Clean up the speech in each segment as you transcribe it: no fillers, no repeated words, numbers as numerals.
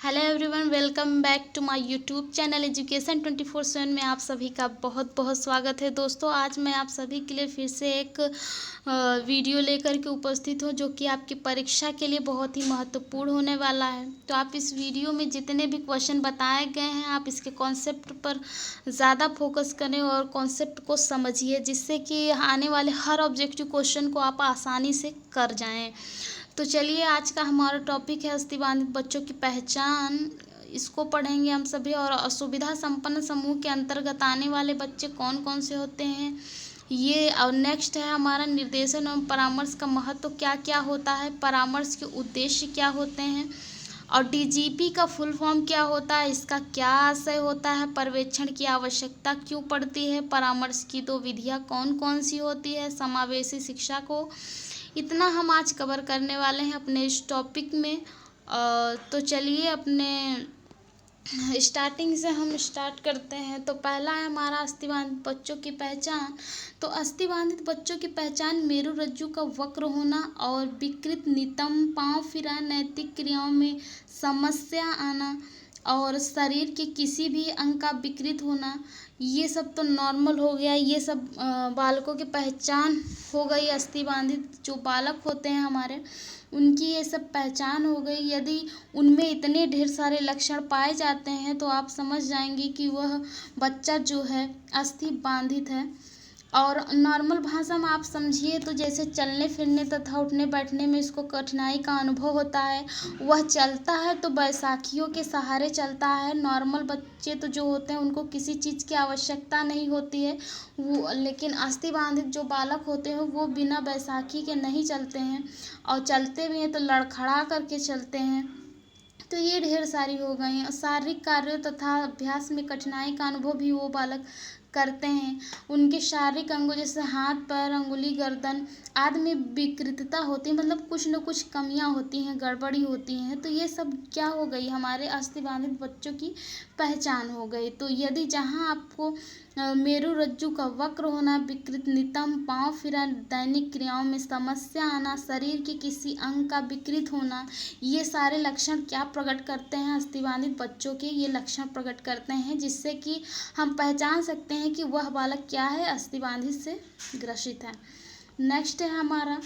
Hello everyone, welcome back to my YouTube channel education 24/7 में आप सभी का बहुत बहुत स्वागत है। दोस्तों, आज मैं आप सभी के लिए फिर से एक वीडियो लेकर के उपस्थित हूँ जो कि आपकी परीक्षा के लिए बहुत ही महत्वपूर्ण होने वाला है। तो आप इस वीडियो में जितने भी क्वेश्चन बताए गए हैं, आप इसके कॉन्सेप्ट पर ज़्यादा फोकस करें और कॉन्सेप्ट को समझिए, जिससे कि आने वाले हर ऑब्जेक्टिव क्वेश्चन को आप आसानी से कर जाएँ। तो चलिए, आज का हमारा टॉपिक है अस्थिबाधित बच्चों की पहचान। इसको पढ़ेंगे हम सभी। और असुविधा संपन्न समूह के अंतर्गत आने वाले बच्चे कौन कौन से होते हैं ये। और नेक्स्ट है हमारा निर्देशन एवं परामर्श का महत्व क्या क्या होता है, परामर्श के उद्देश्य क्या होते हैं, और डीजीपी का फुल फॉर्म क्या होता है, इसका क्या आशय होता है, पर्यवेक्षण की आवश्यकता क्यों पड़ती है, परामर्श की दो विधियाँ कौन कौन सी होती है, समावेशी शिक्षा को। इतना हम आज कवर करने वाले हैं अपने इस टॉपिक में। तो चलिए, अपने स्टार्टिंग से हम स्टार्ट करते हैं। तो पहला है हमारा अस्थिबाधित बच्चों की पहचान। तो अस्थिबाधित बच्चों की पहचान मेरुरज्जु का वक्र होना और विकृत नितंब, पाँव फिरा, नैतिक क्रियाओं में समस्या आना और शरीर के किसी भी अंग का विकृत होना, ये सब तो नॉर्मल हो गया। ये सब बालकों की पहचान हो गई। अस्थिबाधित जो बालक होते हैं हमारे, उनकी ये सब पहचान हो गई। यदि उनमें इतने ढेर सारे लक्षण पाए जाते हैं तो आप समझ जाएंगे कि वह बच्चा जो है अस्थिबाधित है। और नॉर्मल भाषा में आप समझिए तो जैसे चलने फिरने तथा उठने बैठने में इसको कठिनाई का अनुभव होता है। वह चलता है तो बैसाखियों के सहारे चलता है। नॉर्मल बच्चे तो जो होते हैं उनको किसी चीज़ की आवश्यकता नहीं होती है वो, लेकिन अस्थिबाधित जो बालक होते हैं वो बिना बैसाखी के नहीं चलते हैं, और चलते भी हैं तो लड़खड़ा करके चलते हैं। तो ये ढेर सारी हो गई। शारीरिक कार्यों तथा अभ्यास में कठिनाई का अनुभव भी वो बालक करते हैं। उनके शारीरिक अंगों जैसे हाथ, पैर, अंगुली, गर्दन आदि में विकृतता होती है, मतलब कुछ न कुछ कमियां होती हैं, गड़बड़ी होती हैं। तो ये सब क्या हो गई, हमारे अस्थिबाधित बच्चों की पहचान हो गई। तो यदि जहाँ आपको मेरुरज्जु का वक्र होना, विकृत नितंब, पाँव फिरा, दैनिक क्रियाओं में समस्या आना, शरीर के किसी अंग का विकृत होना, ये सारे लक्षण क्या प्रकट करते हैं, अस्थिबाधित बच्चों के ये लक्षण प्रकट करते हैं, जिससे कि हम पहचान सकते हैं कि वह बालक क्या है, अस्थिबाधित से ग्रसित है। नेक्स्ट है हमारा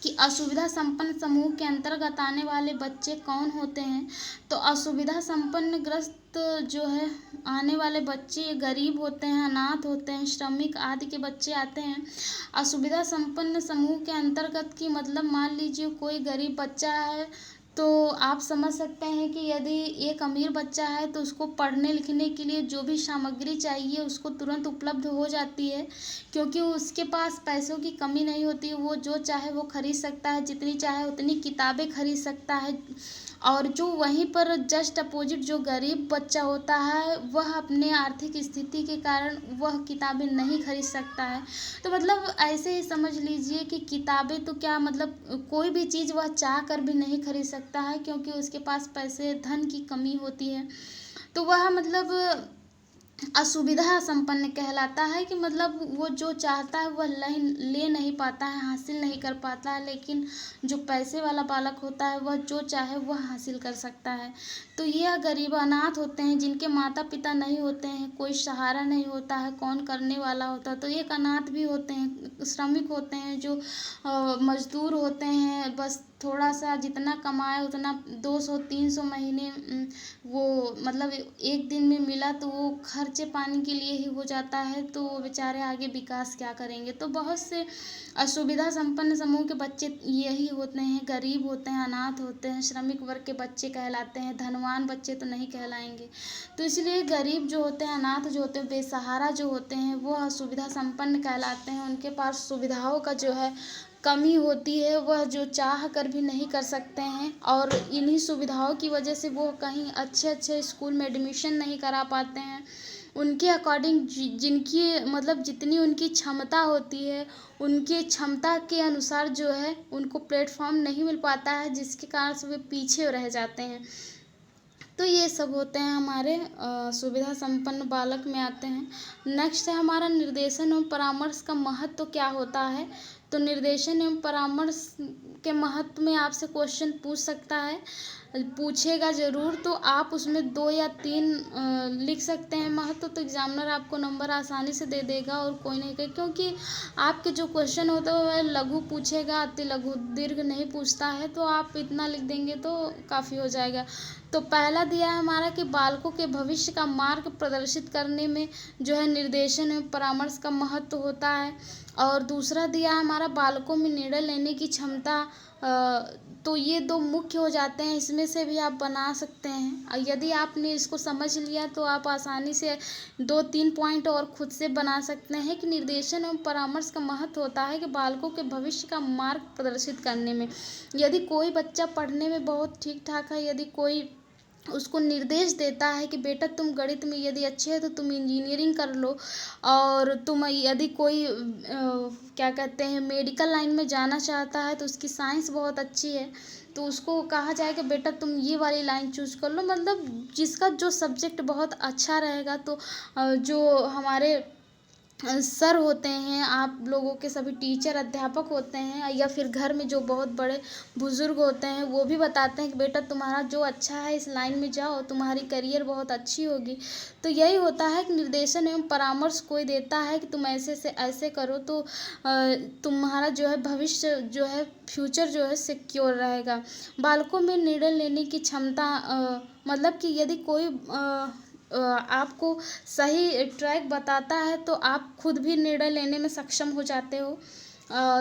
कि असुविधा संपन्न समूह के अंतर्गत आने वाले बच्चे कौन होते हैं। तो असुविधा संपन्न ग्रस्त जो है आने वाले बच्चे गरीब होते हैं, अनाथ होते हैं, श्रमिक आदि के बच्चे आते हैं असुविधा संपन्न समूह के अंतर्गत। की मतलब मान लीजिए कोई गरीब बच्चा है तो आप समझ सकते हैं कि यदि एक अमीर बच्चा है तो उसको पढ़ने लिखने के लिए जो भी सामग्री चाहिए उसको तुरंत उपलब्ध हो जाती है, क्योंकि उसके पास पैसों की कमी नहीं होती है। वो जो चाहे वो खरीद सकता है, जितनी चाहे उतनी किताबें खरीद सकता है। और जो वहीं पर जस्ट अपोजिट जो गरीब बच्चा होता है वह अपने आर्थिक स्थिति के कारण वह किताबें नहीं खरीद सकता है। तो मतलब ऐसे ही समझ लीजिए कि किताबें तो क्या, मतलब कोई भी चीज़ वह चाह कर भी नहीं खरीद सकता है, क्योंकि उसके पास पैसे धन की कमी होती है। तो वह मतलब असुविधा संपन्न कहलाता है कि मतलब वो जो चाहता है वह ले नहीं पाता है, हासिल नहीं कर पाता है। लेकिन जो पैसे वाला बालक होता है वह जो चाहे वह हासिल कर सकता है। तो यह गरीब अनाथ होते हैं जिनके माता पिता नहीं होते हैं, कोई सहारा नहीं होता है, कौन करने वाला होता है। तो एक अनाथ भी होते हैं, श्रमिक होते हैं, जो मजदूर होते हैं, बस थोड़ा सा जितना कमाए उतना 200-300 महीने वो मतलब एक दिन में मिला तो वो खर्चे पानी के लिए ही हो जाता है। तो वो बेचारे आगे विकास क्या करेंगे। तो बहुत से असुविधा संपन्न समूह के बच्चे यही होते हैं, गरीब होते हैं, अनाथ होते हैं, श्रमिक वर्ग के बच्चे कहलाते हैं, धनवान बच्चे तो नहीं कहलाएंगे। तो इसलिए गरीब जो होते हैं, अनाथ जो होते हैं, बेसहारा जो होते हैं, वो असुविधा संपन्न कहलाते हैं। उनके पास सुविधाओं का जो है कमी होती है, वह जो चाह कर भी नहीं कर सकते हैं, और इन्हीं सुविधाओं की वजह से वो कहीं अच्छे अच्छे स्कूल में एडमिशन नहीं करा पाते हैं। उनके अकॉर्डिंग जिनकी मतलब जितनी उनकी क्षमता होती है, उनकी क्षमता के अनुसार जो है उनको प्लेटफॉर्म नहीं मिल पाता है, जिसके कारण से वे पीछे रह जाते हैं। तो ये सब होते हैं हमारे सुविधा संपन्न बालक में आते हैं। नेक्स्ट है हमारा निर्देशन एवं परामर्श का महत्व क्या होता है। तो निर्देशन एवं परामर्श के महत्व में आपसे क्वेश्चन पूछ सकता है। पूछेगा ज़रूर, तो आप उसमें 2 या 3 लिख सकते हैं महत्व, तो एग्ज़ामिनर आपको नंबर आसानी से दे देगा और कोई नहीं कहे, क्योंकि आपके जो क्वेश्चन होता है वह लघु पूछेगा, अति लघु दीर्घ नहीं पूछता है, तो आप इतना लिख देंगे तो काफ़ी हो जाएगा। तो पहला दिया है हमारा कि बालकों के भविष्य का मार्ग प्रदर्शित करने में जो है निर्देशन एवं परामर्श का महत्व होता है। और दूसरा दिया है हमारा बालकों में निर्णय लेने की क्षमता। तो ये 2 मुख्य हो जाते हैं, इसमें से भी आप बना सकते हैं। यदि आपने इसको समझ लिया तो आप आसानी से 2-3 पॉइंट और खुद से बना सकते हैं कि निर्देशन एवं परामर्श का महत्व होता है कि बालकों के भविष्य का मार्ग प्रदर्शित करने में। यदि कोई बच्चा पढ़ने में बहुत ठीक ठाक है, यदि कोई उसको निर्देश देता है कि बेटा तुम गणित में यदि अच्छे हो तो तुम इंजीनियरिंग कर लो, और तुम यदि कोई क्या कहते हैं मेडिकल लाइन में जाना चाहता है तो उसकी साइंस बहुत अच्छी है, तो उसको कहा जाए कि बेटा तुम ये वाली लाइन चूज़ कर लो। मतलब जिसका जो सब्जेक्ट बहुत अच्छा रहेगा, तो जो हमारे सर होते हैं, आप लोगों के सभी टीचर अध्यापक होते हैं, या फिर घर में जो बहुत बड़े बुजुर्ग होते हैं वो भी बताते हैं कि बेटा तुम्हारा जो अच्छा है इस लाइन में जाओ, तुम्हारी करियर बहुत अच्छी होगी। तो यही होता है कि निर्देशन एवं परामर्श कोई देता है कि तुम ऐसे से ऐसे करो, तो तुम्हारा जो है भविष्य जो है फ्यूचर जो है सिक्योर रहेगा। बालकों में निर्णय लेने की क्षमता, मतलब कि यदि कोई आपको सही ट्रैक बताता है तो आप खुद भी निर्णय लेने में सक्षम हो जाते हो,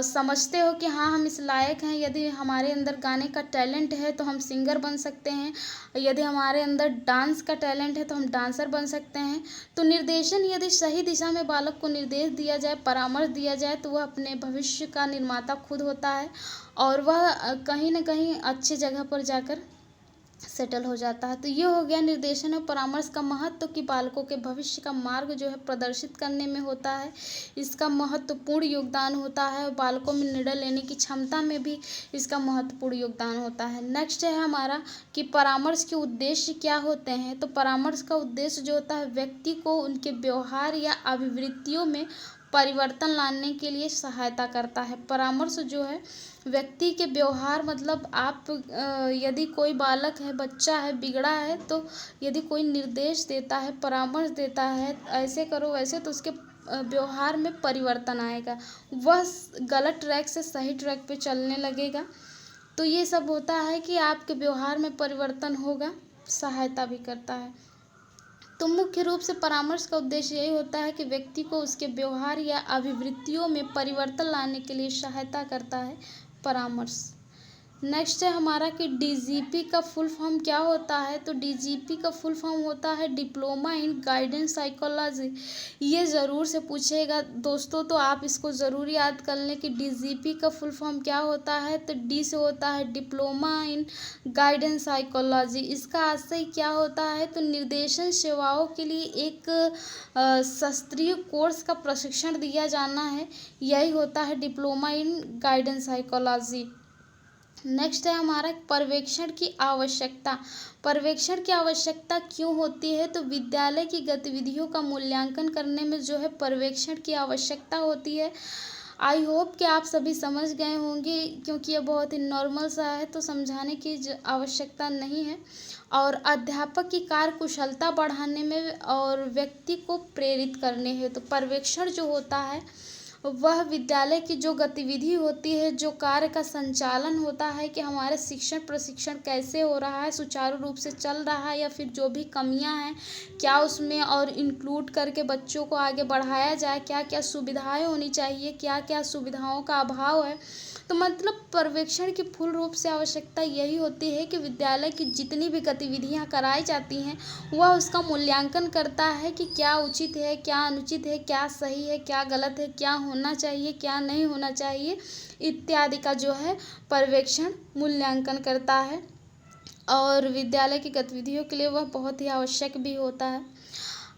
समझते हो कि हाँ हम इस लायक हैं। यदि हमारे अंदर गाने का टैलेंट है तो हम सिंगर बन सकते हैं, यदि हमारे अंदर डांस का टैलेंट है तो हम डांसर बन सकते हैं। तो निर्देशन यदि सही दिशा में बालक को निर्देश दिया जाए, परामर्श दिया जाए, तो वह अपने भविष्य का निर्माता खुद होता है और वह कहीं न कहीं अच्छी जगह पर जाकर सेटल हो जाता है। तो ये हो गया निर्देशन और परामर्श का महत्व कि बालकों के भविष्य का मार्ग जो है प्रदर्शित करने में होता है, इसका महत्वपूर्ण योगदान होता है। बालकों में निर्णय लेने की क्षमता में भी इसका महत्वपूर्ण योगदान होता है। नेक्स्ट है हमारा कि परामर्श के उद्देश्य क्या होते हैं। तो परामर्श का उद्देश्य जो होता है व्यक्ति को उनके व्यवहार या अभिवृत्तियों में परिवर्तन लाने के लिए सहायता करता है। परामर्श जो है व्यक्ति के व्यवहार, मतलब आप यदि कोई बालक है, बच्चा है, बिगड़ा है, तो यदि कोई निर्देश देता है, परामर्श देता है ऐसे करो वैसे, तो उसके व्यवहार में परिवर्तन आएगा, वह गलत ट्रैक से सही ट्रैक पे चलने लगेगा। तो ये सब होता है कि आपके व्यवहार में परिवर्तन होगा, सहायता भी करता है। तो मुख्य रूप से परामर्श का उद्देश्य यही होता है कि व्यक्ति को उसके व्यवहार या अभिवृत्तियों में परिवर्तन लाने के लिए सहायता करता है परामर्श। नेक्स्ट है हमारा कि डीजीपी का फुल फॉर्म क्या होता है। तो डीजीपी का फुल फॉर्म होता है डिप्लोमा इन गाइडेंस साइकोलॉजी। ये ज़रूर से पूछेगा दोस्तों, तो आप इसको ज़रूर याद कर लें कि डीजीपी का फुल फॉर्म क्या होता है। तो डी से होता है डिप्लोमा इन गाइडेंस साइकोलॉजी। इसका आशय क्या होता है, तो निर्देशन सेवाओं के लिए एक शास्त्रीय कोर्स का प्रशिक्षण दिया जाना है, यही होता है diploma in guidance psychology. Next है हमारा पर्यवेक्षण की आवश्यकता। पर्यवेक्षण की आवश्यकता क्यों होती है, तो विद्यालय की गतिविधियों का मूल्यांकन करने में जो है पर्यवेक्षण की आवश्यकता होती है। आई होप कि आप सभी समझ गए होंगे, क्योंकि यह बहुत ही नॉर्मल सा है तो समझाने की आवश्यकता नहीं है। और अध्यापक की कार्यकुशलता बढ़ाने में और व्यक्ति को प्रेरित करने हैं। तो पर्यवेक्षण जो होता है वह विद्यालय की जो गतिविधि होती है, जो कार्य का संचालन होता है कि हमारे शिक्षण प्रशिक्षण कैसे हो रहा है, सुचारू रूप से चल रहा है, या फिर जो भी कमियां हैं क्या उसमें और इंक्लूड करके बच्चों को आगे बढ़ाया जाए, क्या क्या सुविधाएं होनी चाहिए, क्या क्या सुविधाओं का अभाव है। तो मतलब पर्यवेक्षण की पूर्ण रूप से आवश्यकता यही होती है कि विद्यालय की जितनी भी गतिविधियां कराई जाती हैं वह उसका मूल्यांकन करता है कि क्या उचित है, क्या अनुचित है, क्या सही है, क्या गलत है, क्या होना चाहिए, क्या नहीं होना चाहिए, इत्यादि का जो है पर्यवेक्षण मूल्यांकन करता है। और विद्यालय की गतिविधियों के लिए वह बहुत ही आवश्यक भी होता है।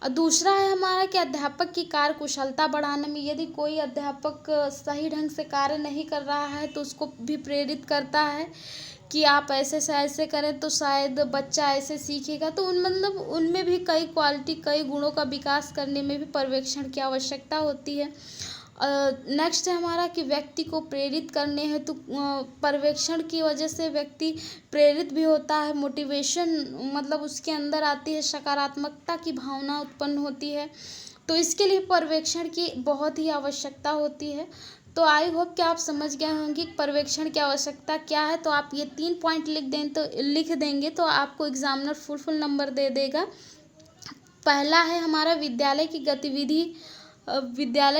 दूसरा है हमारा कि अध्यापक की कार्यकुशलता बढ़ाने में, यदि कोई अध्यापक सही ढंग से कार्य नहीं कर रहा है तो उसको भी प्रेरित करता है कि आप ऐसे से ऐसे करें तो शायद बच्चा ऐसे सीखेगा। तो मतलब उनमें भी कई क्वालिटी, कई गुणों का विकास करने में भी पर्यवेक्षण की आवश्यकता होती है। नेक्स्ट है हमारा कि व्यक्ति को प्रेरित करने हेतु पर्यवेक्षण की वजह से व्यक्ति प्रेरित भी होता है, मोटिवेशन मतलब उसके अंदर आती है, सकारात्मकता की भावना उत्पन्न होती है। तो इसके लिए पर्यवेक्षण की बहुत ही आवश्यकता होती है। तो आई होप कि आप समझ गए होंगे कि पर्यवेक्षण की आवश्यकता क्या है। तो आप ये 3 पॉइंट लिख देंगे तो आपको एग्जामिनर फुल नंबर दे देगा। पहला है हमारा विद्यालय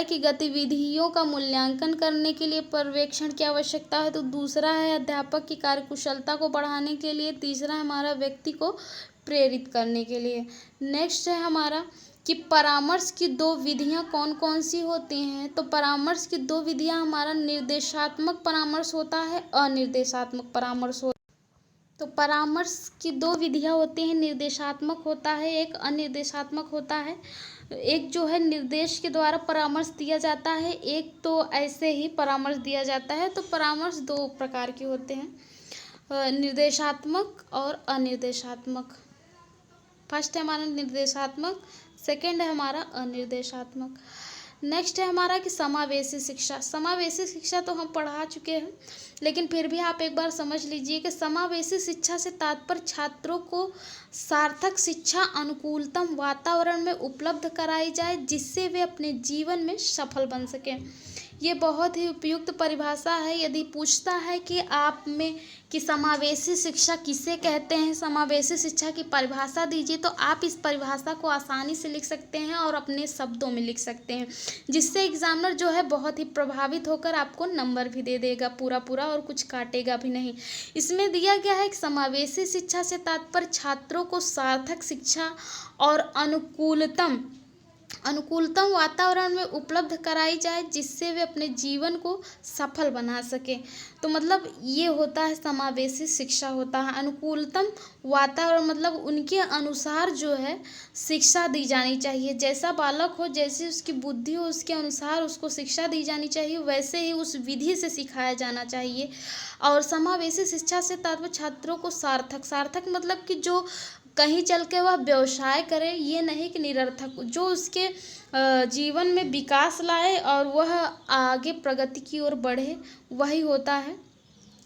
की गतिविधियों का मूल्यांकन करने के लिए पर्यवेक्षण की आवश्यकता है। तो दूसरा है अध्यापक की कार्यकुशलता को बढ़ाने के लिए। तीसरा है हमारा व्यक्ति को प्रेरित करने के लिए। नेक्स्ट है हमारा कि परामर्श की 2 विधियां कौन कौन सी होती हैं। तो परामर्श की 2 विधियां हमारा निर्देशात्मक परामर्श होता है, अनिर्देशात्मक परामर्श होता है। तो परामर्श की 2 विधियां होती हैं, निर्देशात्मक होता है, एक अनिर्देशात्मक होता है। एक जो है निर्देश के द्वारा परामर्श दिया जाता है, एक तो ऐसे ही परामर्श दिया जाता है। तो परामर्श 2 प्रकार के होते हैं, निर्देशात्मक और अनिर्देशात्मक। फर्स्ट है हमारा निर्देशात्मक, सेकंड है हमारा अनिर्देशात्मक। नेक्स्ट है हमारा कि समावेशी शिक्षा। समावेशी शिक्षा तो हम पढ़ा चुके हैं, लेकिन फिर भी आप एक बार समझ लीजिए कि समावेशी शिक्षा से तात्पर्य छात्रों को सार्थक शिक्षा अनुकूलतम वातावरण में उपलब्ध कराई जाए, जिससे वे अपने जीवन में सफल बन सकें। ये बहुत ही उपयुक्त परिभाषा है। यदि पूछता है कि आप में कि समावेशी शिक्षा किसे कहते हैं, समावेशी शिक्षा की परिभाषा दीजिए, तो आप इस परिभाषा को आसानी से लिख सकते हैं और अपने शब्दों में लिख सकते हैं, जिससे एग्जामिनर जो है बहुत ही प्रभावित होकर आपको नंबर भी दे देगा पूरा और कुछ काटेगा भी नहीं। इसमें दिया गया है कि समावेशी शिक्षा से तात्पर्य छात्रों को सार्थक शिक्षा और अनुकूलतम वातावरण में उपलब्ध कराई जाए, जिससे वे अपने जीवन को सफल बना सकें। तो मतलब ये होता है समावेशी शिक्षा होता है। अनुकूलतम वातावरण मतलब उनके अनुसार जो है शिक्षा दी जानी चाहिए। जैसा बालक हो, जैसी उसकी बुद्धि हो, उसके अनुसार उसको शिक्षा दी जानी चाहिए, वैसे ही उस विधि से सिखाया जाना चाहिए। और समावेशी शिक्षा से तात्पर्य छात्रों को सार्थक मतलब कि जो कहीं चल के वह व्यवसाय करे, ये नहीं कि निरर्थक, जो उसके जीवन में विकास लाए और वह आगे प्रगति की ओर बढ़े, वही होता है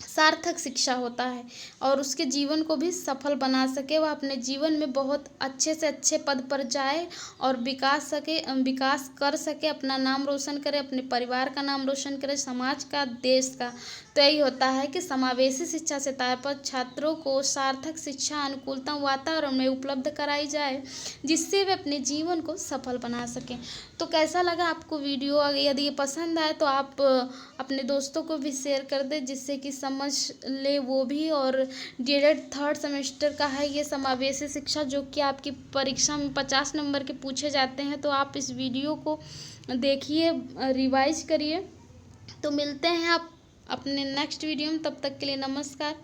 सार्थक शिक्षा होता है। और उसके जीवन को भी सफल बना सके, वह अपने जीवन में बहुत अच्छे से अच्छे पद पर जाए और विकास कर सके, अपना नाम रोशन करे, अपने परिवार का नाम रोशन करे, समाज का, देश का। तो यही होता है कि समावेशी शिक्षा से तात्पर्य छात्रों को सार्थक शिक्षा अनुकूलतम वातावरण में उपलब्ध कराई जाए, जिससे वे अपने जीवन को सफल बना सकें। तो कैसा लगा आपको वीडियो? यदि ये पसंद आए तो आप अपने दोस्तों को भी शेयर कर दें, जिससे कि समझ ले वो भी। और D.ED 3rd सेमेस्टर का है ये समावेशी शिक्षा, जो कि आपकी परीक्षा में 50 नंबर के पूछे जाते हैं। तो आप इस वीडियो को देखिए, रिवाइज करिए। तो मिलते हैं आप अपने नेक्स्ट वीडियो में, तब तक के लिए नमस्कार।